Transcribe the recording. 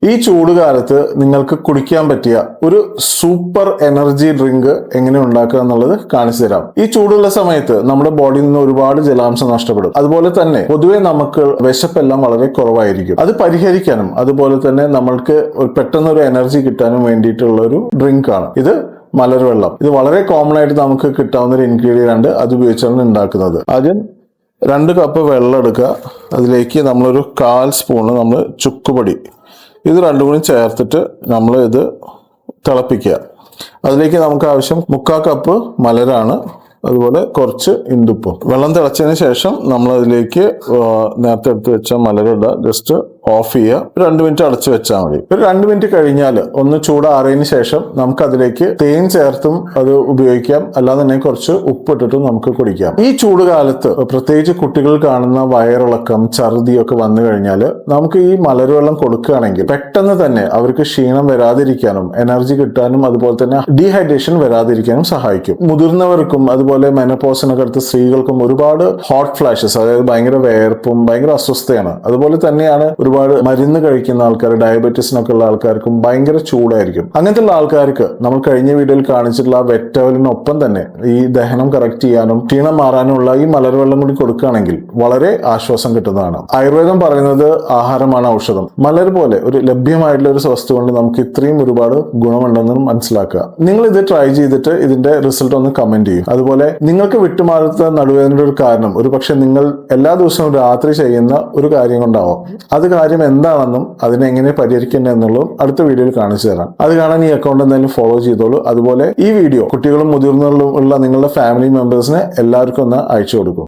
ഈ ചൂട് കാലത്ത് നിങ്ങൾക്ക് കുടിക്കാൻ പറ്റിയ ഒരു സൂപ്പർ എനർജി ഡ്രിങ്ക് എങ്ങനെ ഉണ്ടാക്കുക എന്നുള്ളത് കാണിച്ചു തരാം. ഈ ചൂടുള്ള സമയത്ത് നമ്മുടെ ബോഡിയിൽ നിന്ന് ഒരുപാട് ജലാംശം നഷ്ടപ്പെടും. അതുപോലെ തന്നെ പൊതുവെ നമുക്ക് വിശപ്പെല്ലാം വളരെ കുറവായിരിക്കും. അത് പരിഹരിക്കാനും അതുപോലെ തന്നെ നമ്മൾക്ക് പെട്ടെന്ന് ഒരു എനർജി കിട്ടാനും വേണ്ടിയിട്ടുള്ള ഒരു ഡ്രിങ്ക് ആണ് ഇത്. മലർവെള്ളം. ഇത് വളരെ കോമൺ ആയിട്ട് നമുക്ക് കിട്ടാവുന്ന ഒരു ഇൻഗ്രീഡിയന്റ് ആണ്. അത് ഉപയോഗിച്ചാണ് ഉണ്ടാക്കുന്നത്. ആദ്യം 2 കപ്പ് വെള്ളം എടുക്കുക. അതിലേക്ക് നമ്മളൊരു 1/4 സ്പൂണ് നമ്മൾ ചുക്കുപൊടി, ഇത് രണ്ടും കൂടി ചേർത്തിട്ട് നമ്മൾ ഇത് തിളപ്പിക്കുക. അതിലേക്ക് നമുക്ക് ആവശ്യം 3/4 കപ്പ് മലരാണ്, അതുപോലെ കുറച്ച് ഇന്ദുപ്പും. വെള്ളം തിളച്ചതിന് ശേഷം നമ്മൾ അതിലേക്ക് നേരത്തെ എടുത്ത് വെച്ച മലരിടുക. ജസ്റ്റ് ഓഫ് ചെയ്യുക. 2 മിനിറ്റ് അടച്ചു വെച്ചാൽ മതി. ഒരു 2 മിനിറ്റ് കഴിഞ്ഞാൽ ഒന്ന് ചൂടാറിയതിന് ശേഷം നമുക്ക് അതിലേക്ക് തേൻ ചേർത്തും അത് ഉപയോഗിക്കാം. അല്ലാതെ തന്നെ കുറച്ച് ഉപ്പിട്ടിട്ടും നമുക്ക് കുടിക്കാം. ഈ ചൂട് കാലത്ത് പ്രത്യേകിച്ച് കുട്ടികൾ കാണുന്ന വയറിളക്കം, ഛർദിയൊക്കെ വന്നു കഴിഞ്ഞാൽ നമുക്ക് ഈ മലർവെള്ളം കൊടുക്കുകയാണെങ്കിൽ പെട്ടെന്ന് തന്നെ അവർക്ക് ക്ഷീണം വരാതിരിക്കാനും എനർജി കിട്ടാനും അതുപോലെ തന്നെ ഡീഹൈഡ്രേഷൻ വരാതിരിക്കാനും സഹായിക്കും. മുതിർന്നവർക്കും അതുപോലെ മെനോപോസിനൊക്കെ അടുത്ത സ്ത്രീകൾക്കും ഒരുപാട് ഹോട്ട് ഫ്ലാഷസ്, അതായത് ഭയങ്കര വേർപ്പും ഭയങ്കര അസ്വസ്ഥയാണ്. അതുപോലെ തന്നെയാണ് ഒരുപാട് മരുന്ന് കഴിക്കുന്ന ആൾക്കാർ, ഡയബറ്റീസിനൊക്കെ ഉള്ള ആൾക്കാർക്കും ഭയങ്കര ചൂടായിരിക്കും. അങ്ങനത്തെ ഉള്ള ആൾക്കാർക്ക് നമ്മൾ കഴിഞ്ഞ വീഡിയോയിൽ കാണിച്ചിട്ടുള്ള വെറ്റവലിനൊപ്പം തന്നെ ഈ ദഹനം കറക്റ്റ് ചെയ്യാനും ക്ഷീണം മാറാനുമുള്ള ഈ മലർവെള്ളം കൂടി കൊടുക്കുകയാണെങ്കിൽ വളരെ ആശ്വാസം കിട്ടുന്നതാണ്. ആയുർവേദം പറയുന്നത് ആഹാരമാണ് ഔഷധം. മലർ പോലെ ഒരു ലഭ്യമായിട്ടുള്ള ഒരു വസ്തു കൊണ്ട് നമുക്ക് ഇത്രയും ഒരുപാട് ഗുണമുണ്ടെന്ന് മനസ്സിലാക്കുക. നിങ്ങൾ ഇത് ട്രൈ ചെയ്തിട്ട് ഇതിന്റെ റിസൾട്ട് ഒന്ന് കമന്റ് ചെയ്യും. അതുപോലെ നിങ്ങൾക്ക് വിട്ടുമാറാത്ത നടുവേദനയുടെ ഒരു കാരണം ഒരു പക്ഷെ നിങ്ങൾ എല്ലാ ദിവസവും രാത്രി ചെയ്യുന്ന ഒരു കാര്യം കൊണ്ടാവാം. അത് കാര്യം എന്താണെന്നും അതിനെങ്ങനെ പരിഹരിക്കേണ്ടത് എന്നുള്ളതും അടുത്ത വീഡിയോയിൽ കാണിച്ചു തരാം. അത് കാണാൻ ഈ അക്കൗണ്ട് എന്തായാലും ഫോളോ ചെയ്തോളൂ. അതുപോലെ ഈ വീഡിയോ കുട്ടികളും മുതിർന്നവരും ഉള്ള നിങ്ങളുടെ ഫാമിലി മെമ്പേഴ്സിന് എല്ലാവർക്കും ഒന്ന് അയച്ചു കൊടുക്കും.